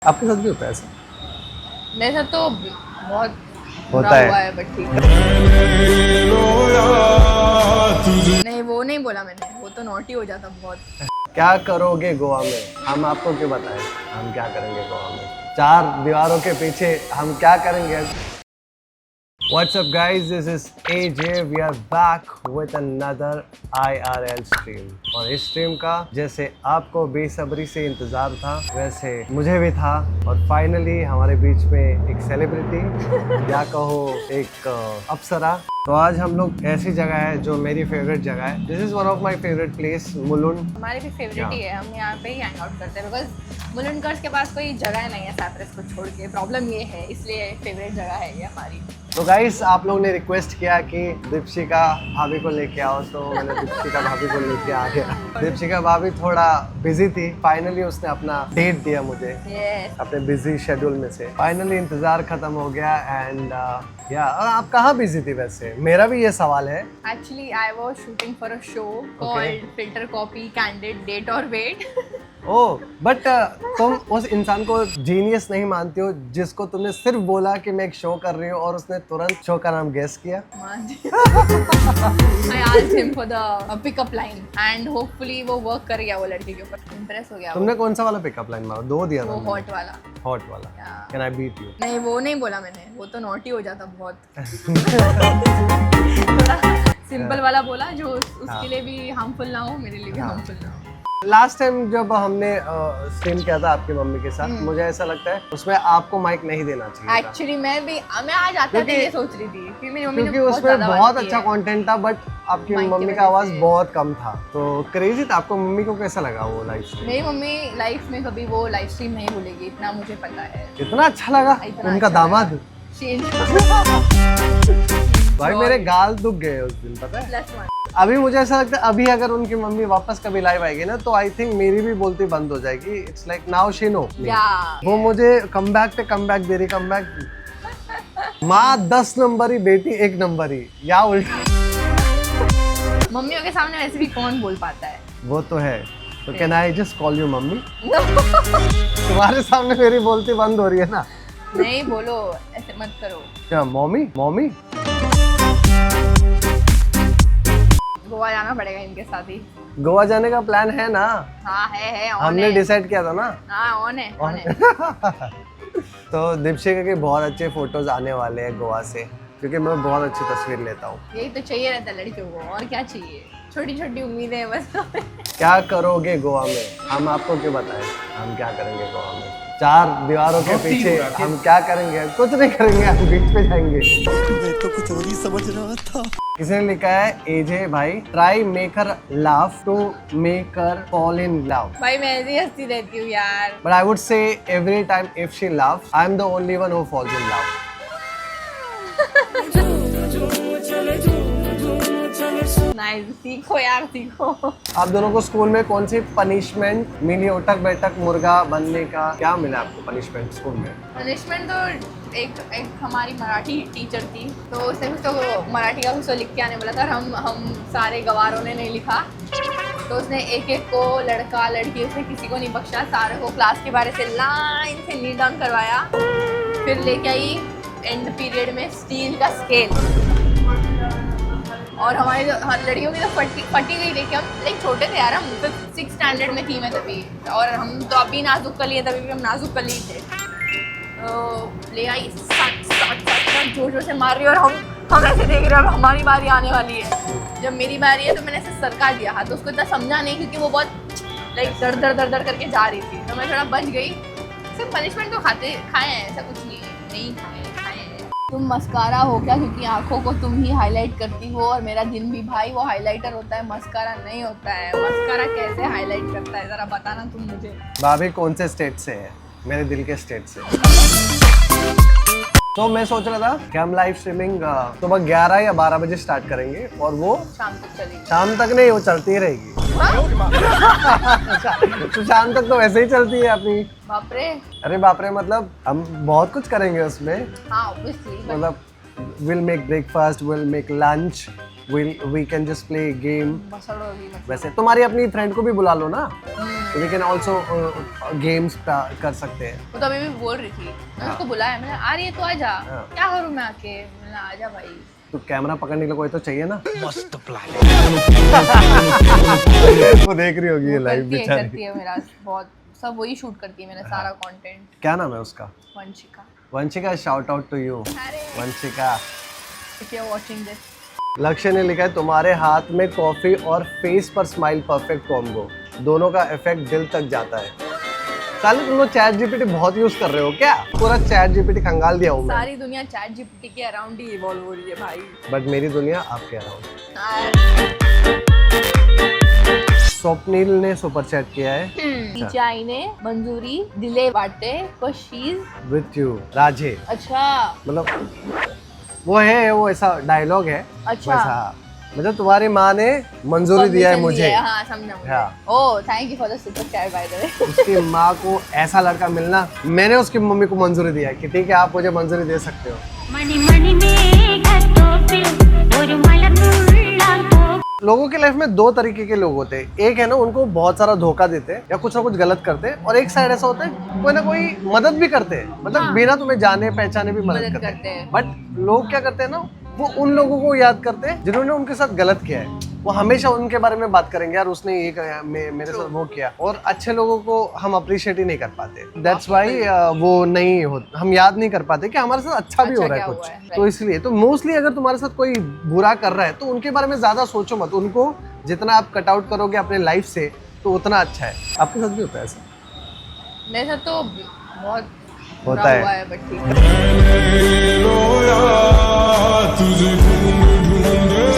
आपके साथ भी होता है ऐसा? मेरे साथ तो बहुत होता है। हुआ है बट ठीक है। नहीं वो नहीं बोला मैंने, वो तो नॉटी हो जाता बहुत। क्या करोगे गोवा में? हम आपको क्यों बताएं हम क्या करेंगे गोवा में? चार दीवारों के पीछे हम क्या करेंगे? What's up guys, this is AJ. We are back with another IRL stream. और इस स्ट्रीम का जैसे आपको बेसब्री से इंतजार था वैसे मुझे भी था, और फाइनली हमारे बीच में एक सेलिब्रिटी या कहो एक अप्सरा। तो आज हम लोग ऐसी जगह है जो मेरी फेवरेट जगह है। This is one of my favourite place, Mulund. हमारे भी फेवरेट ही है, हम यहाँ पे ही हैंग आउट करते हैं बिकॉज मुलुंडकर्स के पास कोई जगह नहीं है सैप्रस को छोड़ के। प्रॉब्लम ये है, इसलिए फेवरेट जगह है ये हमारी। तो गाइस आप लोग ने रिक्वेस्ट किया कि दीपशिका भाभी को लेके आओ, तो मैंने दीपशिका भाभी को लेके आ गया। दीपशिका भाभी थोड़ा बिजी थी, फाइनली उसने अपना डेट दिया मुझे yes. अपने बिजी शेड्यूल में से। फाइनली इंतजार खत्म हो गया एंड या आप कहाँ बिजी थी वैसे? मेरा भी ये सवाल है। Actually, I was shooting for a show called Filter Copy Candid Date or Wait. Oh but तुम उस इंसान को जीनियस नहीं मानती हो जिसको तुमने सिर्फ बोला कि मैं एक शो कर रही हूँ और उसने तुरंत शो का नाम गेस किया। I asked him for the pickup line and hopefully वो work कर गया वो लड़की के ऊपर। Impress हो गया तुमने कौन सा वाला पिकअप लाइन मारा? दो दिया था वो मैंने। हॉट वाला। हॉट वाला। Yeah. Can I beat you? नहीं वो नहीं बोला मैंने, वो तो नॉटी हो जाता बहुत। सिंपल वाला बोला जो उसके लिए भी हार्मफुल ना हो, मेरे लिए भी हार्मफुल ना हो। लास्ट टाइम जब हमने स्ट्रीम किया था आपकी मम्मी के साथ, मुझे ऐसा लगता है उसमें आपको माइक नहीं देना चाहिए था। एक्चुअली मैं आज आता था ये सोच रही थी कि मेरी मम्मी ने क्योंकि उसमें बहुत अच्छा कंटेंट था, बट आपकी माइक की मम्मी वजह का आवाज से। बहुत कम था। तो क्रेजी था। आपको मम्मी को कैसा लगा वो लाइव स्ट्रीम? मेरी मम्मी लाइफ में कभी वो लाइव स्ट्रीम नहीं भूलेगी, इतना मुझे पता है। इतना अच्छा लगा इतना उनका अच्छा दामाद। लगा। भाई मेरे गाल दुख गए उस दिन, पता है। +1 अभी मुझे ऐसा लगता है अभी अगर उनकी मम्मी वापस कभी लाइव आएगी ना, तो आई थिंक मेरी भी बोलती बंद हो जाएगी। It's like now she know. वो मुझे कमबैक पे कमबैक दे रही, कमबैक। माँ 10 नंबर ही, बेटी 1 नंबर ही, या उल्टा। मम्मियों के सामने वैसे भी कौन बोल पाता है। वो तो है। तो can I just call you mummy? तुम्हारे सामने मेरी बोलती बंद हो रही है ना। नहीं बोलो, ऐसे मत करो। क्या मम्मी? मम्मी गोवा जाना पड़ेगा इनके साथ ही। गोवा जाने का प्लान है ना? हाँ है हमने डिसाइड किया था ना। हाँ ऑन है। तो दीपशिका के बहुत अच्छे फोटोज आने वाले हैं गोवा से, क्योंकि मैं बहुत अच्छी तस्वीर लेता हूँ। यही तो चाहिए रहता है लड़कियों को, और क्या चाहिए? छोटी छोटी उम्मीदें हैं बस। क्या करोगे गोवा में? हम आपको क्यों बताएं हम क्या करेंगे गोवा में? चार दीवारों के पीछे हम क्या करेंगे? कुछ नहीं करेंगे, हम बीच पे जाएंगे। मैं तो कुछ और ही समझ रहा था। किसी ने लिखा है एजे भाई, try make her laugh to make her fall in love. भाई मैं ऐसी हंसती रहती हूँ यार। But I would say every time if she laughs, I am the only one who falls in love. Nice, सीखो यार सीखो। आप दोनों को स्कूल में कौन सी पनिशमेंट मिली? उठक बैठक मुर्गा बनने का क्या मिला आपको पनिशमेंट स्कूल में? पनिशमेंट तो एक हमारी मराठी टीचर थी, तो उसने कुछ तो मराठी का कुछ तो लिख के आने बोला था, और हम सारे गवारों ने नहीं लिखा, तो उसने एक एक को, लड़का लड़की, उसने किसी को नहीं बख्शा, सारे को क्लास के बारे से लाइन से नील डाउन करवाया। फिर लेके आई एंड पीरियड में स्टील का स्केल, और हमारी जो लड़कियों की तो फटी गई। देखिए हम लाइक छोटे थे यार, हम 6th स्टैंडर्ड में थी मैं तभी, और हम तो अभी नाजुक कली है, तभी भी हम नाजुक कली थे। तो ले आई सट जोर जोर से मार रही है, और हम ऐसे देख रहे हैं अब हमारी बारी आने वाली है। जब मेरी बारी है तो मैंने ऐसे सरका दिया हाथ, तो उसको इतना समझा नहीं क्योंकि वो बहुत लाइक दर दर करके जा रही थी, तो मैं थोड़ा बच गई। सिर्फ पनिशमेंट तो खाए हैं, ऐसा कुछ नहीं खाए हैं। तुम मस्कारा हो क्या? क्योंकि आंखों को तुम ही हाईलाइट करती हो, और मेरा दिन भी भाई वो हाईलाइटर होता है, मस्कारा नहीं होता है। मस्कारा कैसे हाईलाइट करता है जरा बताना तुम मुझे। भाभी कौन से स्टेट से है? मेरे दिल के स्टेट से। तो मैं सोच रहा था कि हम लाइव स्ट्रीमिंग सुबह 11 या 12 बजे स्टार्ट करेंगे, और वो शाम तक चलेगी। शाम तक नहीं, वो चलती रहेगी। तो शाम तक तो वैसे ही चलती है अपनी। बाप रे। अरे बाप रे, मतलब हम बहुत कुछ करेंगे उसमें। हाँ ऑब्वियसली। मतलब we'll make breakfast, we'll make lunch, we can just play game. बसड़ोगी मत। वैसे तुम्हारी अपनी फ्रेंड को भी बुला लो ना, we can also games कर सकते हैं। वो तो अभी भी बोल रही थी, मैंने उसको बुलाया, मैंने आ रही है तो आजा। क्या करूँ मैं आके, मैंने आजा भाई। तो कैमरा पकड़ने के लिए कोई तो चाहिए ना। मस्त प्लान। वो देख रही होगी ये लाइव करती बेचारी। है मेरा बहुत, सब वही शूट करती है मेरा सारा कंटेंट। क्या नाम है उसका? Vanshika. Vanshika, shout out to you अरे Vanshika. if you're watching this, लक्ष्य ने लिखा है तुम्हारे हाथ में कॉफी और फेस पर स्माइल परफेक्ट कॉम्बो, दोनों का इफेक्ट दिल तक जाता है। साले तुम लोग चैट जीपीटी बहुत यूज कर रहे हो क्या? पूरा चैट जीपीटी खंगाल दिया हूँ मैं। सारी दुनिया चैट जीपीटी के अराउंड ही इवॉल्व हो रही है भाई। बट मेरी दुनिया आपके अराउंड। स्वप्निल ने सुपर चैट किया है नीचे आई ने मंजूरी दिले वाटे पर शीज विथ यू राजे। अच्छा मतलब वो है, वो ऐसा डायलॉग है अच्छा। वैसा, मतलब तुम्हारी माँ ने मंजूरी दिया है मुझे। हाँ समझा मुझे। हाँ। Oh thank you for the super chat by the way. उसकी माँ को ऐसा लड़का मिलना, मैंने उसकी मम्मी को मंजूरी दिया है कि ठीक है आप मुझे मंजूरी दे सकते हो। लोगों की लाइफ में दो तरीके के लोग होते हैं, एक है ना उनको बहुत सारा धोखा देते हैं या कुछ ना कुछ गलत करते हैं, और एक साइड ऐसा होता है कोई ना कोई मदद भी करते हैं, मतलब हाँ। बिना तुम्हें जाने पहचाने भी मदद करते हैं। बट लोग क्या करते हैं ना, वो उन लोगों को याद करते हैं जिन्होंने उनके साथ गलत किया है, वो हमेशा उनके बारे में बात करेंगे, यार उसने ये किया, मेरे साथ वो किया, और अच्छे लोगों को हम अप्रिशिएट ही नहीं कर पाते। दैट्स वाई वो नहीं हो, हम याद नहीं कर पाते कि हमारे साथ अच्छा भी हो रहा है कुछ। तो इसलिए तो मोस्टली अगर तुम्हारे साथ कोई बुरा कर रहा है तो उनके बारे में ज्यादा सोचो मत, उनको जितना आप कट आउट करोगे अपने लाइफ से तो उतना अच्छा है। आपके साथ भी होता है ऐसा? मेरे साथ तो बहुत होता बुरा है। हुआ है बट ठीक है।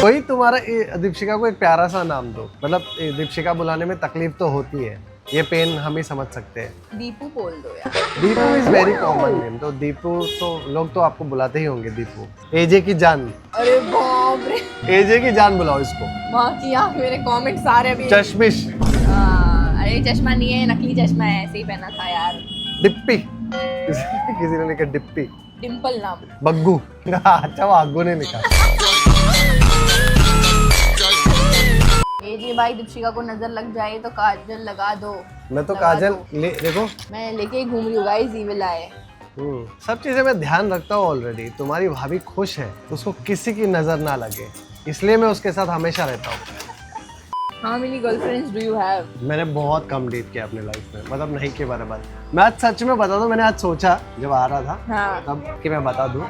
कोई तुम्हारा दीपशिका को एक प्यारा सा नाम दो, मतलब दीपशिका बुलाने में तकलीफ तो होती है, ये पेन हम ही समझ सकते हैं। दीपू बोल दो यार। Deepu is very common name, तो दीपू तो लोग तो आपको बुलाते ही होंगे दीपू। एजे की जान, अरे बाप रे, एजे की जान बुलाओ इसको। माँ की आँख, मेरे कमेंट सारे अभी। चश्मिश, अरे चश्मा नहीं है, नकली चश्मा है, ऐसे ही पहना था यार। डिप्पी, किसी ने लिखा डिप्पी। डिम्पल नाम। बग्गू, अच्छा वो आगू ने लिखा। जी भाई दीपशिका को नजर लग जाए तो काजल लगा दो। मैं तो लगा काजल दो। देखो मैं लेके ही घूम रही हूँ गाइस, ईविल आए। सब चीजें मैं ध्यान रखता हूँ ऑलरेडी। तुम्हारी भाभी खुश है, उसको किसी की नजर ना लगे, इसलिए मैं उसके साथ हमेशा रहता हूँ। How many girlfriends do you have? मैंने बहुत कम डेट किया अपने लाइफ में, मतलब नहीं के बारे में। मैं आज सच में बता दूं, मैंने आज सोचा जब आ रहा था हाँ। तब कि मैं बता दूं।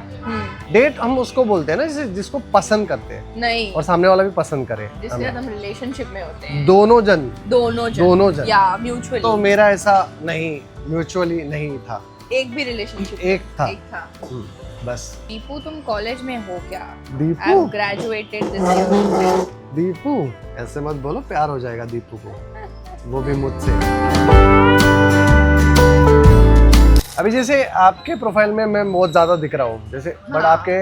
डेट हम उसको बोलते हैं ना जिसको पसंद करते हैं नहीं, और सामने वाला भी पसंद करे, जिसके साथ हम रिलेशनशिप में होते हैं। दोनों जन। दोनों जन या म्यूचुअली। तो मेरा ऐसा नहीं, म्यूचुअली नहीं था, एक भी रिलेशनशिप एक था। बस। दीपू तुम कॉलेज में हो क्या? Deepu? I have graduated this year. Deepu ऐसे मत बोलो, प्यार हो जाएगा दीपू को, वो भी मुझसे। अभी जैसे आपके प्रोफाइल में मैं बहुत ज्यादा दिख रहा हूँ जैसे, बट हाँ। आपके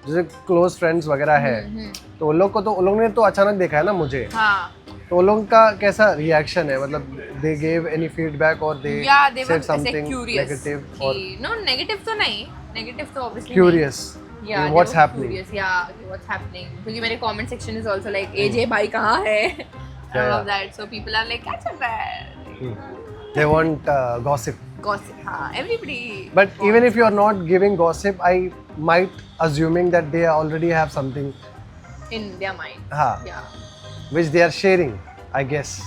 जैसे क्लोज फ्रेंड्स वगैरह है तो उन लोग ने तो अचानक देखा है ना मुझे, हाँ। तो उन लोगों का कैसा रिएक्शन है, मतलब दे गेव एनी फीडबैक और दे Yeah, they were said ऐसे something curious negative कि or no negative तो नहीं, negative तो obviously curious नहीं। Yeah, what's they were happening? curious, yeah, what's happening? क्योंकि मेरे comment section is also like AJ भाई कहाँ है? All of that, so people are like क्या चल रहा है? they want gossip. Gossip, हाँ, everybody. But even if you are not giving gossip, I might assuming that they already have something In their mind. हाँ, Yeah. which they are sharing, I guess.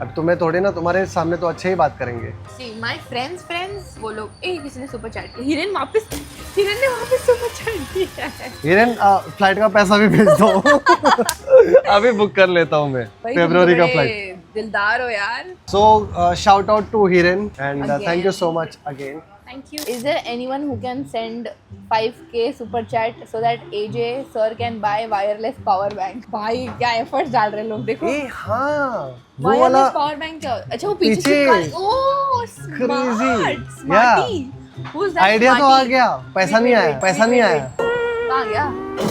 अब तुम्हें थोड़े ना, तुम्हारे सामने तो अच्छे ही बात करेंगे। See, my friends, वो लोग, किसी ने सुपर चैट किया, हिरन ने वापस सुपर चैट किया है। हिरन फ्लाइट का पैसा भी भेज दो। अभी बुक कर लेता हूँ मैं भाई, फरवरी तुम का तो फ्लाइट। बड़े दिलदार हो यार। So shout out to Hiren and Again. thank you so much again. Thank you. Is there anyone who can send 5k super chat so that AJ sir can buy wireless power bank? भाई क्या efforts डाल रहे हैं लोग, देखो। ए हाँ, वो wireless वाला power bank क्या? अच्छा वो पीछे पीछे। ओह Crazy. smarty. Who's that? Idea तो आ गया, पैसा नहीं आया, पैसा नहीं आया। कहाँ गया?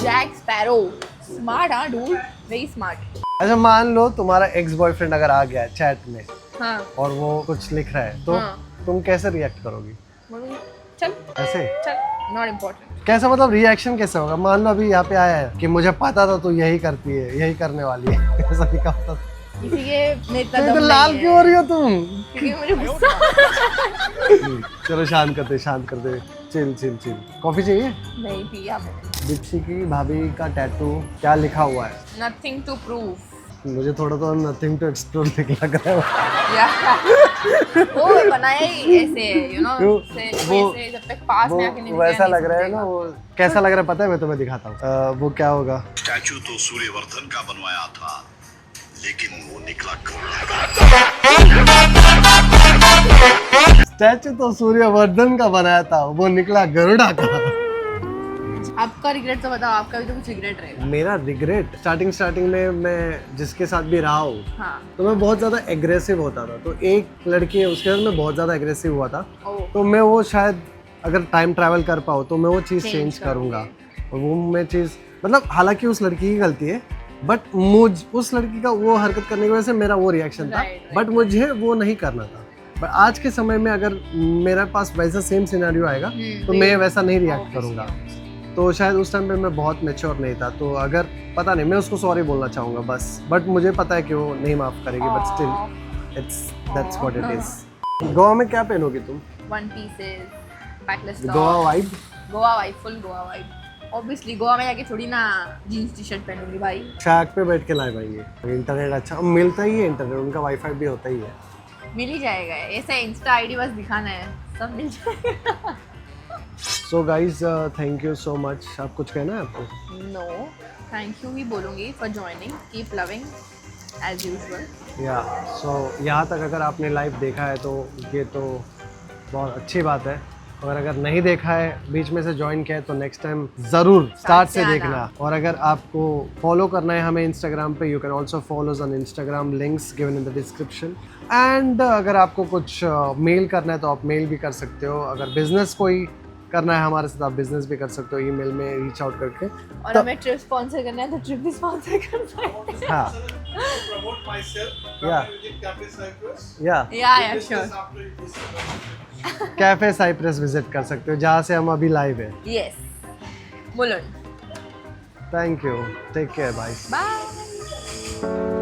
Jack Sparrow. Smart हाँ dude, very smart. अच्छा मान लो तुम्हारा एक्स बॉयफ्रेंड अगर आ गया चैट में हाँ। और वो कुछ लिख रहा है तो हाँ। तुम कैसे रिएक्ट करोगी? बोलूँगी, चल ऐसे चल नॉट इम्पोर्टेंट। कैसा मतलब रिएक्शन कैसे होगा? मान लो अभी यहाँ पे आया है कि मुझे पता था तू यही करती है, यही करने वाली है, ऐसा नहीं कहा था। इसीलिए मैं इतना तो दम लाल नहीं क्यों है, हो रही हो तुम? क्योंकि मुझे गुस्सा चलो शांत करते, चिल चिल चिल। कॉफी चाहिए? नहीं पिया मैंने। दीप्सी की भाभी का टैटू क्या लिखा हुआ है? Nothing to prove. मुझे थोड़ा तो नथिंग टू एक्सप्लोर लग रहा है। या वो बनाया ही ऐसे यू नो क्यों? वो- ऐसे जब तक पास में आके नहीं वो वैसा नहीं लग रहा है समझेगा। ना, वो कैसा लग रहा है पता है? मैं तुम्हें दिखाता हूँ। वो क्या होगा? स्टैचू तो सूर्यवर्धन का बनवाया था, लेकिन वो निकला स्टैचू तो सूर्यवर्धन का बनाया था, वो निकला गरुड़ा का। आपका रिग्रेट तो बताओ, आपका भी तो कुछ रिग्रेट रहेगा। मेरा रिग्रेट स्टार्टिंग में मैं जिसके साथ भी रहा हूँ हाँ। तो मैं बहुत ज़्यादा एग्रेसिव होता था। तो एक लड़की है, उसके साथ मैं बहुत ज़्यादा एग्रेसिव हुआ था। ओह। तो मैं वो शायद अगर टाइम ट्रैवल कर पाऊँ तो मैं वो चीज़ Change चेंज करूँगा। करोगे। और वो मैं चीज़ मतलब हालांकि उस लड़की की गलती है, बट उस लड़की का वो हरकत करने की वजह से मेरा वो रिएक्शन था। Right, बट मुझे वो नहीं करना था। बट आज के समय में अगर मेरे पास वैसा सेम सिनेरियो आएगा तो मैं वैसा नहीं रिएक्ट करूँगा। तो शायद उस टाइम पे मैं बहुत मैच्योर नहीं था। तो अगर पता नहीं, मैं उसको सॉरी बोलना चाहूँगा बस। बट मुझे पता है कि वो नहीं माफ़ करेगी, but still that's what it is. Goa में क्या पहनोगी तुम? One pieces, backless Goa vibe? Goa vibe, full Goa vibe. Obviously Goa में जाके थोड़ी ना जीन्स टी शर्ट पहनूंगी भाई। शैक पे बैठ के लाए पाएंगे। इंटरनेट अच्छा मिलता ही है, इंटरनेट उनका वाईफाई भी होता ही है। मिल ही जाएगा, ऐसे इंस्टा आईडी बस दिखाना है, सब मिल जाएगा। So guys thank you so much. आप कुछ कहना है आपको? नो थैंक यू ही बोलूँगी for joining, keep loving as usual. Yeah so यहाँ तक अगर आपने लाइव देखा है तो ये तो बहुत अच्छी बात है। और अगर नहीं देखा है, बीच में से ज्वाइन किया है, तो नेक्स्ट टाइम ज़रूर स्टार्ट से आना। देखना। और अगर आपको फॉलो करना है हमें इंस्टाग्राम पे, you can also follow on Instagram, links given in the description. And अगर आपको कुछ मेल करना है तो आप मेल भी कर सकते हो। अगर बिजनेस कोई करना है हमारे साथ, आप बिजनेस भी कर सकते हो ईमेल में रीच आउट करके। और हमें ट्रिप स्पॉन्सर करना है तो ट्रिप भी स्पॉन्सर कर सकते हैं। हाँ promote myself. Yeah. Come visit Cafe Cyprus. Yeah sure. After this. Cafe Cyprus visit कर सकते हो, जहाँ से हम अभी लाइव है। Yes Mulund. Thank you, take care, bye. Bye.